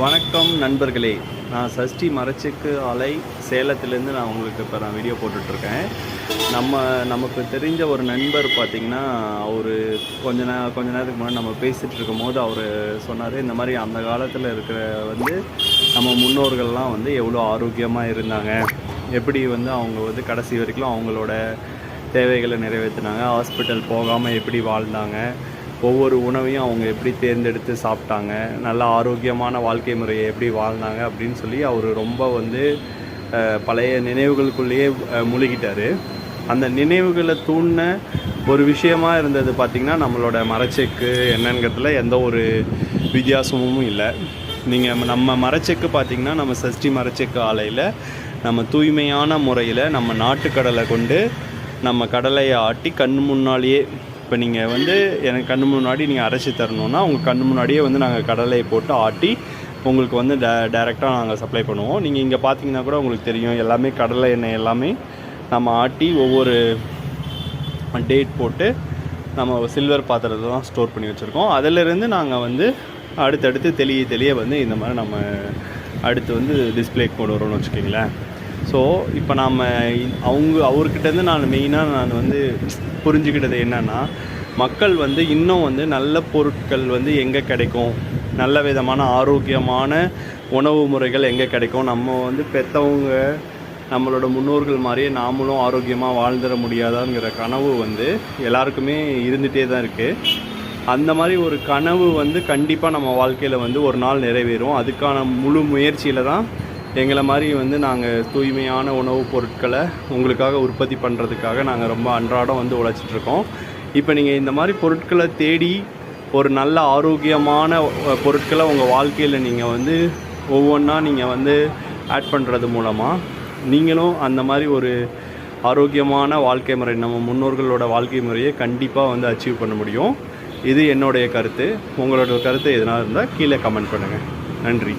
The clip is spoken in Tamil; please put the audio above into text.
வணக்கம் நண்பர்களே, நான் சஷ்டி மரச்செக்கு ஆலை சேலத்திலேருந்து உங்களுக்கு இப்போ வீடியோ போட்டுட்ருக்கேன். நமக்கு தெரிஞ்ச ஒரு நண்பர் பார்த்திங்கன்னா, அவர் கொஞ்ச நேரத்துக்கு முன்னாடி நம்ம பேசிகிட்டு இருக்கும்போது அவர் சொன்னார், இந்த மாதிரி அந்த காலத்தில் இருக்கிற நம்ம முன்னோர்கள்லாம் எவ்வளோ ஆரோக்கியமாக இருந்தாங்க, எப்படி அவங்க கடைசி வரைக்கும் அவங்களோட தேவைகளை நிறைவேற்றினாங்க, ஹாஸ்பிட்டல் போகாமல் எப்படி வாழ்ந்தாங்க, ஒவ்வொரு உணவையும் அவங்க எப்படி தேர்ந்தெடுத்து சாப்பிட்டாங்க, நல்ல ஆரோக்கியமான வாழ்க்கை முறையை எப்படி வாழ்ந்தாங்க அப்படின்னு சொல்லி அவர் ரொம்ப பழைய நினைவுகளுக்குள்ளேயே முழுகிட்டார். அந்த நினைவுகளை தூண்டின ஒரு விஷயமாக இருந்தது பார்த்திங்கன்னா, நம்மளோட மரச்செக்கு என்னங்கிறதுல எந்த ஒரு வித்தியாசமும் இல்லை. நம்ம மரச்செக்கு பார்த்திங்கன்னா, நம்ம சஷ்டி மரச்செக்கு ஆலையில் நம்ம தூய்மையான முறையில் நம்ம நாட்டுக்கடலை கொண்டு நம்ம கடலையை ஆட்டி கண் முன்னாலேயே, இப்போ நீங்கள் எனக்கு கண் முன்னாடி நீங்கள் அரைச்சி தரணுன்னா உங்கள் கண் முன்னாடியே நாங்கள் கடலையை போட்டு ஆட்டி உங்களுக்கு டைரெக்டாக நாங்கள் சப்ளை பண்ணுவோம். நீங்கள் இங்கே பார்த்தீங்கன்னா கூட உங்களுக்கு தெரியும், எல்லாமே கடலை எண்ணெய் எல்லாமே நம்ம ஆட்டி ஒவ்வொரு டேட் போட்டு நம்ம சில்வர் பாத்திரத்தை தான் ஸ்டோர் பண்ணி வச்சுருக்கோம். அதிலிருந்து நாங்கள் அடுத்தடுத்து தெளிய இந்த மாதிரி நம்ம அடுத்து டிஸ்பிளேக்கு கொண்டு வரோம்னு வச்சுக்கிங்களேன். ஸோ இப்போ நாம் அவர்கிட்டருந்து நான் மெயினாக புரிஞ்சுக்கிட்டது என்னென்னா, மக்கள் இன்னும் நல்ல பொருட்கள் எங்கே கிடைக்கும், நல்ல விதமான ஆரோக்கியமான உணவு முறைகள் எங்கே கிடைக்கும், நம்ம பெற்றவங்க நம்மளோட முன்னோர்கள் மாதிரியே நாமளும் ஆரோக்கியமாக வாழ்ந்துட முடியாதாங்கிற கனவு எல்லாருக்குமே இருந்துகிட்டே தான் இருக்குது. அந்த மாதிரி ஒரு கனவு கண்டிப்பாக நம்ம வாழ்க்கையில் ஒரு நாள் நிறைவேறும். அதுக்கான முழு முயற்சியில் தான் எங்களை மாதிரி நாங்கள் தூய்மையான உணவுப் பொருட்களை உங்களுக்காக உற்பத்தி பண்ணுறதுக்காக நாங்கள் ரொம்ப அன்றாடம் உழைச்சிட்ருக்கோம். இப்போ நீங்கள் இந்த மாதிரி பொருட்களை தேடி ஒரு நல்ல ஆரோக்கியமான பொருட்களை உங்கள் வாழ்க்கையில் நீங்கள் ஒவ்வொன்றா நீங்கள் ஆட் பண்ணுறது மூலமாக நீங்களும் அந்த மாதிரி ஒரு ஆரோக்கியமான வாழ்க்கை முறை, நம்ம முன்னோர்களோட வாழ்க்கை முறையை கண்டிப்பாக அச்சீவ் பண்ண முடியும். இது என்னுடைய கருத்து. உங்களோட கருத்து எதனா இருந்தால் கீழே கமெண்ட் பண்ணுங்கள். நன்றி.